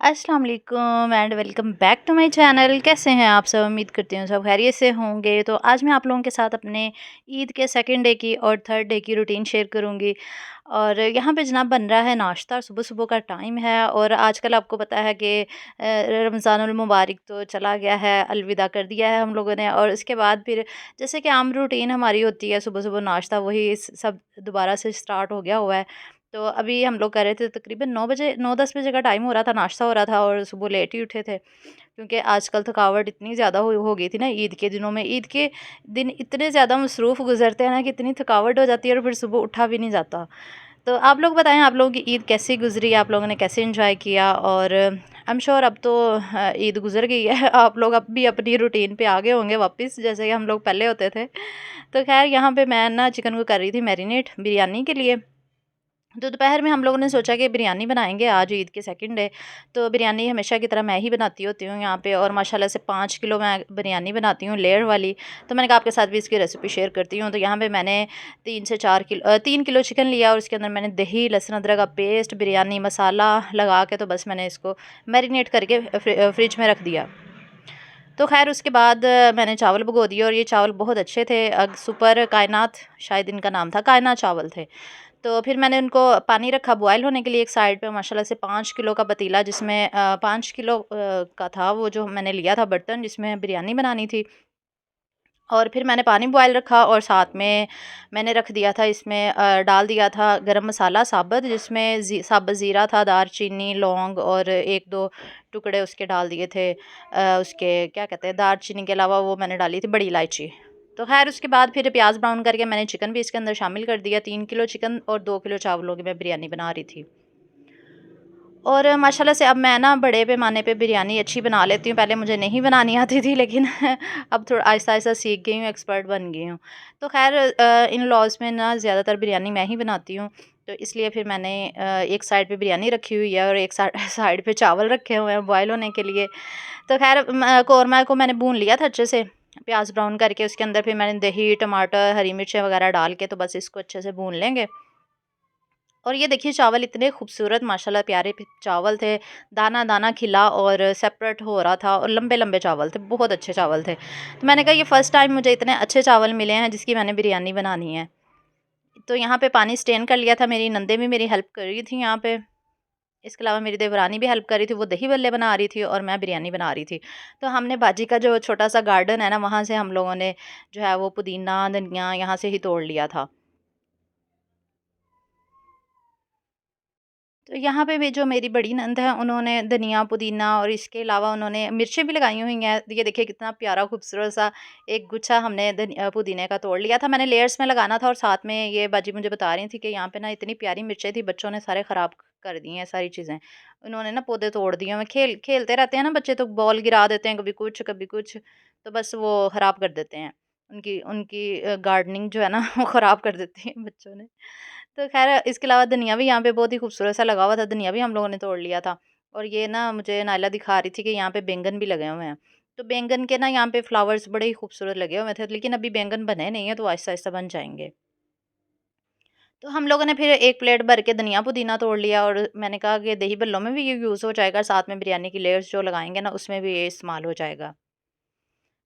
अस्सलाम वालेकुम and welcome back to my channel. कैसे हैं आप सब? उम्मीद करती हूँ सब खैरियत से होंगे। तो आज मैं आप लोगों के साथ अपने ईद के सेकंड डे की और थर्ड डे की रूटीन शेयर करूँगी। और यहाँ पे जनाब बन रहा है नाश्ता, सुबह सुबह का टाइम है और आजकल आपको पता है कि रमज़ानुल मुबारक तो चला गया है, अलविदा कर दिया है हम लोगों ने। और उसके बाद फिर जैसे कि आम रूटीन हमारी होती है, सुबह सुबह नाश्ता वही सब दोबारा से स्टार्ट हो गया हुआ है। तो अभी हम लोग कर रहे थे, तकरीबन 9 बजे 9-10 बजे का टाइम हो रहा था, नाश्ता हो रहा था और सुबह लेट ही उठे थे। क्योंकि आजकल थकावट इतनी ज़्यादा हो गई थी ना ईद के दिनों में। ईद के दिन इतने ज़्यादा मसरूफ़ गुज़रते हैं ना कि इतनी थकावट हो जाती है और फिर सुबह उठा भी नहीं जाता। तो आप लोग बताएँ, आप लोगों की ईद कैसी गुज़री? आप लोगों ने कैसे एंजॉय किया? और आई एम श्योर अब तो ईद गुज़र गई है। आप लोग अब भी अपनी रूटीन पे आ गए होंगे वापस, जैसे कि हम लोग पहले होते थे। तो ख़ैर यहाँ पे मैं ना चिकन को कर रही थी मैरिनेट बिरयानी के लिए। तो दोपहर में हम लोगों ने सोचा कि बिरयानी बनाएँगे आज ईद के सेकंड डे। तो बिरयानी हमेशा की तरह मैं ही बनाती होती हूँ यहाँ पे, और माशाल्लाह से 5 किलो मैं बिरयानी बनाती हूँ लेयर वाली। तो मैंने कहा आपके साथ भी इसकी रेसिपी शेयर करती हूँ। तो यहाँ पे मैंने 3 से 4 किलो 3 किलो चिकन लिया और उसके अंदर मैंने दही, लहसुन, अदरक का पेस्ट, बिरयानी मसाला लगा के तो बस मैंने इसको मैरिनेट करके फ्रिज में रख दिया। तो ख़ैर उसके बाद मैंने चावल भिगो दिए और ये चावल बहुत अच्छे थे। सुपर कायनात शायद इनका नाम था, कायनात चावल थे। तो फिर मैंने उनको पानी रखा बॉयल होने के लिए एक साइड पे। माशाल्लाह से 5 किलो का पतीला, जिसमें 5 किलो का था वो जो मैंने लिया था बर्तन जिसमें बिरयानी बनानी थी। और फिर मैंने पानी बॉयल रखा और साथ में मैंने रख दिया था इसमें डाल दिया था गरम मसाला साबुत, जिसमें साबुत ज़ीरा था, दारचीनी, लौंग और 1-2 टुकड़े उसके डाल दिए थे। उसके क्या कहते हैं, दारचीनी के अलावा वो मैंने डाली थी बड़ी इलायची। तो ख़ैर उसके बाद फिर प्याज़ ब्राउन करके मैंने चिकन भी इसके अंदर शामिल कर दिया। 3 किलो चिकन और 2 किलो चावलों की मैं बिरयानी बना रही थी। और माशाल्लाह से अब मैं ना बड़े पैमाने पे बिरयानी अच्छी बना लेती हूँ। पहले मुझे नहीं बनानी आती थी, लेकिन अब थोड़ा आहिस्ता-आहिस्ता सीख गई हूँ, एक्सपर्ट बन गई हूँ। तो ख़ैर इन-लॉज़ में ना ज़्यादातर बिरयानी मैं ही बनाती हूँ। तो इसलिए फिर मैंने एक साइड पे बिरयानी रखी हुई है और एक साइड पे चावल रखे हुए हैं बॉयल होने के लिए। तो ख़ैर कौरमा को मैंने भून लिया था अच्छे से, प्याज़ ब्राउन करके। उसके अंदर फिर मैंने दही, टमाटर, हरी मिर्चें वग़ैरह डाल के तो बस इसको अच्छे से भून लेंगे। और ये देखिए चावल इतने खूबसूरत माशाल्लाह प्यारे चावल थे, दाना-दाना खिला और सेपरेट हो रहा था और लंबे-लंबे चावल थे, बहुत अच्छे चावल थे। तो मैंने कहा ये फ़र्स्ट टाइम मुझे इतने अच्छे चावल मिले हैं जिसकी मैंने बिरयानी बनानी है। तो यहाँ पे पानी स्टेन कर लिया था, मेरी नंदे भी मेरी हेल्प कर रही थी यहाँ पे। इसके अलावा मेरी देवरानी भी हेल्प कर रही थी, वो दही बल्ले बना रही थी और मैं बिरयानी बना रही थी। तो हमने बाजी का जो छोटा-सा गार्डन है ना, वहाँ से हम लोगों ने जो है वो पुदीना, धनिया यहाँ से ही तोड़ लिया था। तो यहाँ पे भी जो मेरी बड़ी नंद है, उन्होंने धनिया, पुदीना और इसके अलावा उन्होंने मिर्चें भी लगाई हुई हैं। ये देखिए कितना प्यारा खूबसूरत-सा एक गुच्छा हमने पुदीने का तोड़ लिया था। मैंने लेयर्स में लगाना था और साथ में ये बाजी मुझे बता रही थी कि यहाँ पे ना इतनी प्यारी मिर्चें थी, बच्चों ने सारे ख़राब कर दी हैं सारी चीज़ें। उन्होंने ना पौधे तोड़ दिए हुए, खेलते रहते हैं ना बच्चे, तो बॉल गिरा देते हैं, कभी कुछ, कभी कुछ, तो बस वो ख़राब कर देते हैं। उनकी उनकी गार्डनिंग जो है ना वो ख़राब कर देती हैं बच्चों ने। तो ख़ैर इसके अलावा धनिया भी यहाँ पे बहुत ही खूबसूरत सा लगा हुआ था, धनिया भी हम लोगों ने तोड़ लिया था। और ये ना मुझे नायला दिखा रही थी कि यहाँ पे बैंगन भी लगे हुए हैं। तो बैंगन के ना यहाँ पे फ्लावर्स बड़े ही खूबसूरत लगे हुए थे, लेकिन अभी बैंगन बने नहीं हैं, तो आहिस्ता-आहिस्ता बन जाएँगे। तो हम लोगों ने फिर एक प्लेट भर के धनिया पुदीना तोड़ लिया और मैंने कहा कि दही बल्लों में भी ये यूज़ हो जाएगा, साथ में बिरयानी की लेयर्स जो लगाएँगे ना उसमें भी ये इस्तेमाल हो जाएगा।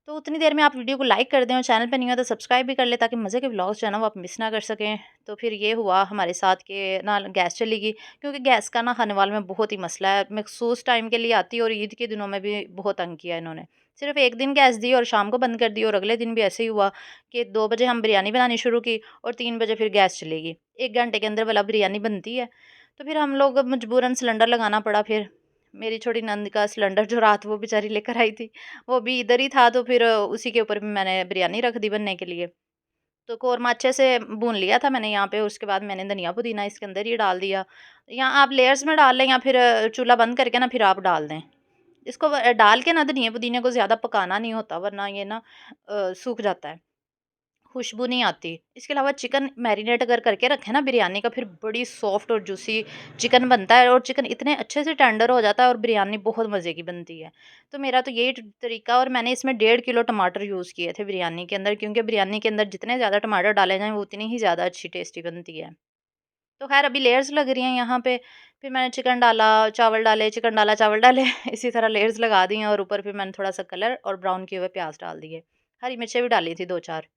तो उतनी देर में आप वीडियो को लाइक कर दें और चैनल पे नहीं हो तो सब्सक्राइब भी कर लें, ताकि मज़े के व्लॉग्स जो है ना वो आप मिस ना कर सकें। तो फिर ये हुआ हमारे साथ कि ना गैस चली गई, क्योंकि गैस का ना खाने वाले में बहुत ही मसला है। मखसूस टाइम के लिए आती है और ईद के दिनों में भी बहुत तंग किया इन्होंने। सिर्फ़ 1 दिन गैस दी और शाम को बंद कर दी, और अगले दिन भी ऐसे ही हुआ कि 2 बजे हम बिरयानी बनानी शुरू की और 3 बजे फिर गैस चली गई। 1 घंटे के अंदर भला बिरयानी बनती है। तो फिर हम लोग मजबूरन सिलेंडर लगाना पड़ा फिर। मेरी छोटी नंद का सिलेंडर जो रात वो बेचारी लेकर आई थी, वो भी इधर ही था, तो फिर उसी के ऊपर भी मैंने बिरयानी रख दी बनने के लिए। तो कोरमा अच्छे से भून लिया था मैंने यहाँ पे, उसके बाद मैंने धनिया पुदीना इसके अंदर ही डाल दिया। या आप लेयर्स में डाल लें या फिर चूल्हा बंद करके ना फिर आप डाल दें। इसको डाल के ना धनिया पुदीने को ज़्यादा पकाना नहीं होता, वरना ये ना सूख जाता है। खुशबू नहीं आती। इसके अलावा चिकन मैरिनेट अगर करके रखें ना बिरयानी का, फिर बड़ी सॉफ्ट और जूसी चिकन बनता है और चिकन इतने अच्छे से टेंडर हो जाता है और बिरयानी बहुत मज़े की बनती है। तो मेरा तो यही तरीका, और मैंने इसमें 1.5 किलो टमाटर यूज़ किए थे बिरयानी के अंदर, क्योंकि बिरयानी के अंदर जितने ज़्यादा टमाटर डाले जाएँ वो उतनी ही ज़्यादा अच्छी टेस्टी बनती है। तो ख़ैर अभी लेयर्स लग रही हैं यहाँ पे। फिर मैंने चिकन डाला, चावल डाले, चिकन डाला, चावल डाले इसी तरह लेयर्स लगा दी हैं और ऊपर फिर मैंने थोड़ा-सा कलर और ब्राउन किए हुए प्याज़ डाल दिए। हरी मिर्चें भी डाली थी 2-4।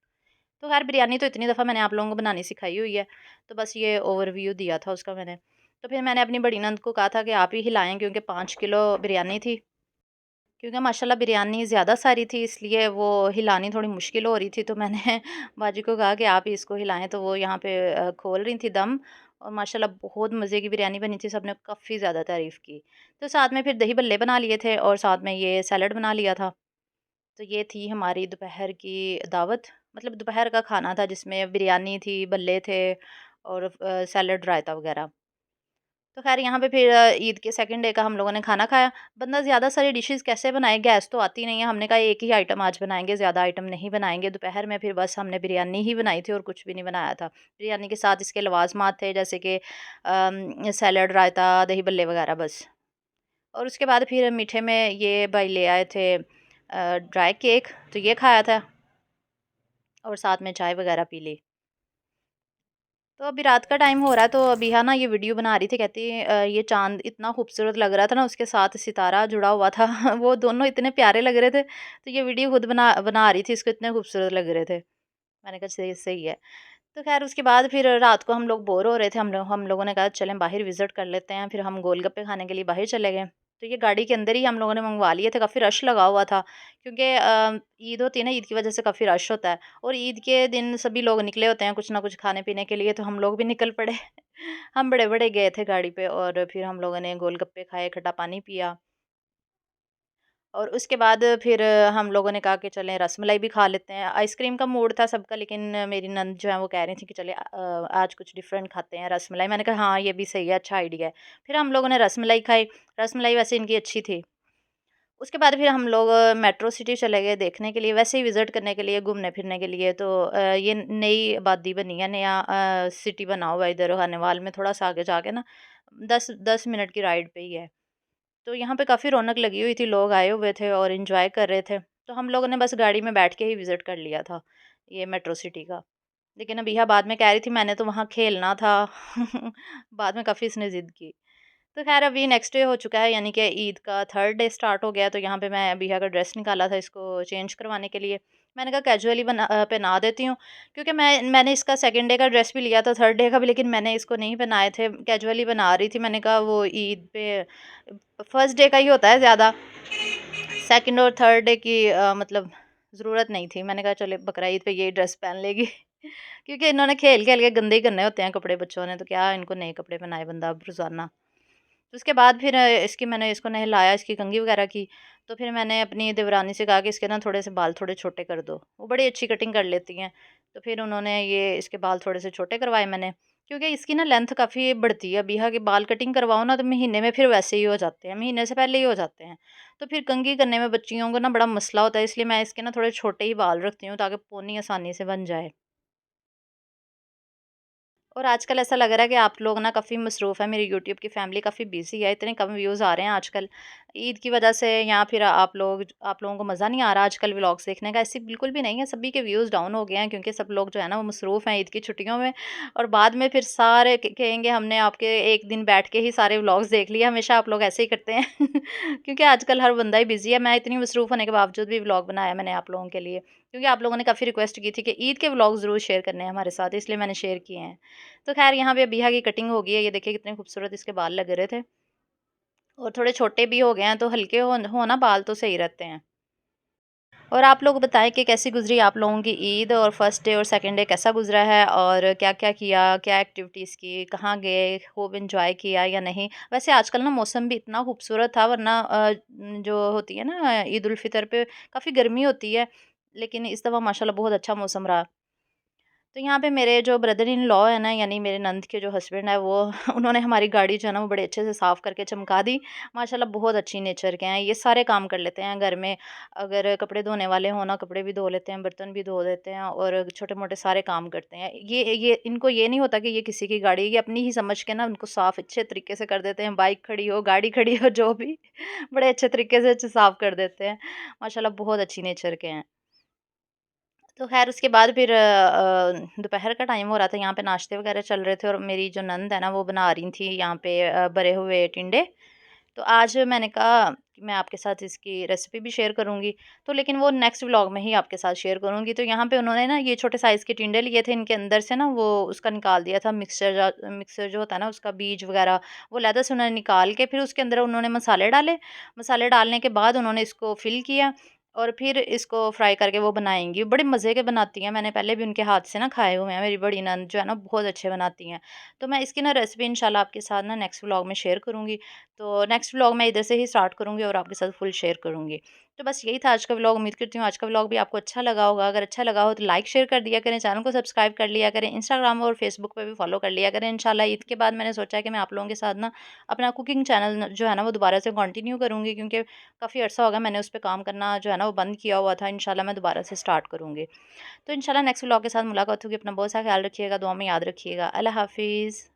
तो ख़ैर बिरयानी तो इतनी दफ़ा मैंने आप लोगों को बनानी सिखाई हुई है, तो बस ये ओवरव्यू दिया था उसका मैंने। तो फिर मैंने अपनी बड़ी नंद को कहा था कि आप ही हिलाएँ क्योंकि 5 किलो बिरयानी थी। क्योंकि माशाल्लाह बिरयानी ज़्यादा सारी थी इसलिए वो हिलानी थोड़ी मुश्किल हो रही थी, तो मैंने बाजी को कहा कि आप ही इसको हिलाएँ, तो वो यहाँ पे खोल रही थी दम और माशाल्लाह बहुत मज़े की बिरयानी बनी थी, सबने काफ़ी ज़्यादा तारीफ़ की। तो साथ में फिर दही भल्ले बना लिए थे और साथ में ये सैलेड बना लिया था। तो ये थी हमारी दोपहर की दावत, मतलब दोपहर का खाना था जिसमें बिरयानी थी, भल्ले थे और सैलेड, रायता वग़ैरह। तो ख़ैर यहाँ पे फिर ईद के सेकंड डे का हम लोगों ने खाना खाया। बंदा ज़्यादा सारी डिशेज़ कैसे बनाए, गैस तो आती नहीं है। हमने कहा एक ही आइटम आज बनाएँगे, ज़्यादा आइटम नहीं बनाएँगे। दोपहर में फिर बस हमने बिरयानी ही बनाई थी और कुछ भी नहीं बनाया था। बिरयानी के साथ इसके लवाज़मात थे जैसे कि सैलेड, रायता, दही भल्ले वग़ैरह बस। और उसके बाद फिर मीठे में ये भाई ले आए थे ड्राई केक, तो ये खाया था और साथ में चाय वग़ैरह पी ली। तो अभी रात का टाइम हो रहा है, तो अबिहा ना ये वीडियो बना रही थी, कहती ये चाँद इतना खूबसूरत लग रहा था ना, उसके साथ सितारा जुड़ा हुआ था वो दोनों इतने प्यारे लग रहे थे, तो ये वीडियो खुद बना बना रही थी, इसको इतने खूबसूरत लग रहे थे। मैंने कहा सही सही है। तो ख़ैर उसके बाद फिर रात को हम लोग बोर हो रहे थे, हम लोगों ने कहा चलें बाहर विज़िट कर लेते हैं, फिर हम गोलगप्पे खाने के लिए बाहर चले गए। तो ये गाड़ी के अंदर ही हम लोगों ने मँगवा लिए थे, काफ़ी रश लगा हुआ था क्योंकि ईद होती है ना, ईद की वजह से काफ़ी रश होता है और ईद के दिन सभी लोग निकले होते हैं कुछ ना कुछ खाने-पीने के लिए, तो हम लोग भी निकल पड़े। हम बड़े-बड़े गए थे गाड़ी पे और फिर हम लोगों ने गोलगप्पे खाए, खट्टा पानी पिया। और उसके बाद फिर हम लोगों ने कहा कि चलें रसमलाई भी खा लेते हैं। आइसक्रीम का मूड था सबका, लेकिन मेरी नंद जो है वो कह रही थी कि चले आज कुछ डिफरेंट खाते हैं रसमलाई। मैंने कहा हाँ, ये भी सही है, अच्छा आइडिया है। फिर हम लोगों ने रसमलाई खाई। रसमलाई वैसे इनकी अच्छी थी। उसके बाद फिर हम लोग मेट्रो सिटी चले गए देखने के लिए, वैसे ही विज़िट करने के लिए, घूमने-फिरने के लिए। तो ये नई आबादी बनी है, नया सिटी बना हुआ है इधर हनीवाल में, थोड़ा-सा आगे जाके ना 10 मिनट की राइड पे ही है। तो यहाँ पे काफ़ी रौनक लगी हुई थी, लोग आए हुए थे और एन्जॉय कर रहे थे। तो हम लोगों ने बस गाड़ी में बैठ के ही विज़िट कर लिया था, ये मेट्रो सिटी का। लेकिन अब यह बाद में कह रही थी मैंने तो वहाँ खेलना था। बाद में काफ़ी इसने ज़िद की। तो ख़ैर अभी नेक्स्ट डे हो चुका है, यानी कि ईद का थर्ड डे स्टार्ट हो गया, तो यहाँ पे मैं अबिहा का ड्रेस निकाला था इसको चेंज करवाने के लिए। मैंने कहा कैजुअली पहना देती हूँ, क्योंकि मैंने इसका सेकंड डे का ड्रेस भी लिया था, थर्ड डे का भी, लेकिन मैंने इसको नहीं पहनाए थे, कैजुअली बना रही थी। मैंने कहा वो ईद पे फर्स्ट डे का ही होता है ज़्यादा, सेकंड और थर्ड डे की मतलब ज़रूरत नहीं थी। मैंने कहा चले बकरा ईद पे यही ड्रेस पहन लेगी क्योंकि इन्होंने खेल-खेल के गंदे ही करने होते हैं कपड़े बच्चों ने, तो क्या इनको नए कपड़े पहनाए बंदा अब रोज़ाना। तो उसके बाद फिर मैंने इसको नहलाया, इसकी कंघी वगैरह की। तो फिर मैंने अपनी देवरानी से कहा कि इसके ना थोड़े से बाल थोड़े छोटे कर दो। वो बड़ी अच्छी कटिंग कर लेती हैं। तो फिर उन्होंने ये इसके बाल थोड़े से छोटे करवाए मैंने। क्योंकि इसकी ना लेंथ काफ़ी बढ़ती है। बिहा के बाल कटिंग करवाओ ना तो महीने में फिर वैसे ही हो जाते हैं। महीने से पहले ही हो जाते हैं। तो फिर कंघी करने में बच्चियों को ना बड़ा मसला होता है। इसलिए मैं इसके ना थोड़े छोटे ही बाल रखती हूँ ताकि पोनी आसानी से बन जाए। और आजकल ऐसा लग रहा है कि आप लोग ना काफ़ी मसरूफ़ हैं, मेरी यूट्यूब की फ़ैमिली काफ़ी बिज़ी है, इतने कम व्यूज़ आ रहे हैं आजकल। ईद की वजह से या फिर आप लोगों को मज़ा नहीं आ रहा आजकल व्लॉग्स देखने का, ऐसी बिल्कुल भी नहीं है। सभी के व्यूज़ डाउन हो गए हैं क्योंकि सब लोग जो है ना वो मसरूफ़ हैं ईद की छुट्टियों में और बाद में फिर सारे कहेंगे हमने आपके एक दिन बैठ के ही सारे व्लॉग्स देख लिए, हमेशा आप लोग ऐसे ही करते हैं। क्योंकि आजकल हर बंदा ही बिज़ी है। मैं इतनी मसरूफ़ होने के बावजूद भी व्लॉग बनाया मैंने आप लोगों के लिए, क्योंकि आप लोगों ने काफ़ी रिक्वेस्ट की थी कि ईद के व्लॉग ज़रूर शेयर करने हैं हमारे साथ, इसलिए मैंने शेयर किए हैं। तो ख़ैर यहाँ पे बिहा की कटिंग हो गई है, ये देखिए कितने खूबसूरत इसके बाल लग रहे थे और थोड़े छोटे भी हो गए हैं, तो हल्के हो ना बाल तो सही रहते हैं। और आप लोग बताएँ कि कैसी गुज़री आप लोगों की ईद और फर्स्ट डे और सेकंड डे कैसा गुज़रा है और क्या-क्या किया? क्या एक्टिविटीज़ की? कहाँ गए? खूब एन्जॉय किया या नहीं? वैसे आजकल ना मौसम भी इतना खूबसूरत था, वरना जो होती है ना ईद उल फ़ितर पे काफ़ी गर्मी होती है, लेकिन इस दफ़ा माशाल्लाह बहुत अच्छा मौसम रहा। तो यहाँ पे मेरे जो ब्रदर इन लॉ है ना, यानी मेरे नंद के जो हस्बैंड है वो उन्होंने हमारी गाड़ी जो है ना वो बड़े अच्छे से साफ़ करके चमका दी। माशाल्लाह बहुत अच्छी नेचर के हैं, ये सारे काम कर लेते हैं घर में। अगर कपड़े धोने वाले हों ना, कपड़े भी धो लेते हैं, बर्तन भी धो देते हैं और छोटे-मोटे सारे काम करते हैं। ये इनको ये नहीं होता कि ये किसी की गाड़ी है, ये अपनी ही समझ के ना उनको साफ़ अच्छे तरीके से कर देते हैं। बाइक खड़ी हो, गाड़ी खड़ी हो, जो भी बड़े अच्छे तरीके से साफ़ कर देते हैं। माशाल्लाह बहुत अच्छी नेचर के हैं। तो ख़ैर उसके बाद फिर दोपहर का टाइम हो रहा था, यहाँ पे नाश्ते वग़ैरह चल रहे थे और मेरी जो नंद है ना वो बना रही थी यहाँ पे भरे हुए टिंडे। तो आज मैंने कहा कि मैं आपके साथ इसकी रेसिपी भी शेयर करूँगी, तो लेकिन वो नेक्स्ट व्लॉग में ही आपके साथ शेयर करूँगी। तो यहाँ पे उन्होंने ना ये छोटे साइज़ के टिंडे लिए थे, इनके अंदर से ना वो उसका निकाल दिया था मिक्सचर जो होता है ना उसका बीज वग़ैरह, वो अलहदा से उन्होंने निकाल के फिर उसके अंदर उन्होंने मसाले डाले। मसाले डालने के बाद उन्होंने इसको फ़िल किया और फिर इसको फ्राई करके वो बनाएँगी। बड़े मज़े के बनाती हैं, मैंने पहले भी उनके हाथ से ना खाए हुए हैं, मेरी बड़ी नंद जो है ना बहुत अच्छे बनाती हैं। तो मैं इसकी ना रेसिपी इंशाल्लाह आपके साथ ना नेक्स्ट व्लॉग में शेयर करूँगी। तो नेक्स्ट व्लॉग मैं इधर से ही स्टार्ट करूँगी और आपके साथ फुल शेयर करूँगी। तो बस यही था आज का व्लॉग, उम्मीद करती हूँ आज का व्लॉग भी आपको अच्छा लगा होगा। अगर अच्छा लगा हो तो लाइक शेयर कर दिया करें, चैनल को सब्सक्राइब कर लिया करें, इंस्टाग्राम और फेसबुक पे भी फॉलो कर लिया करें। इंशाल्लाह ईद के बाद मैंने सोचा है कि मैं आप लोगों के साथ ना अपना कुकिंग चैनल जो है ना वो दोबारा से कंटिन्यू करूँगी, क्योंकि काफ़ी अर्सा हो गया मैंने उस पे काम करना जो है ना वो बंद किया हुआ था। इंशाल्लाह मैं दोबारा से स्टार्ट करूँगी। तो इंशाल्लाह नेक्स्ट व्लॉग के साथ मुलाकात होगी। अपना बहुत सा ख्याल रखिएगा, दुआ में याद रखिएगा। अल्लाह हाफ़िज़।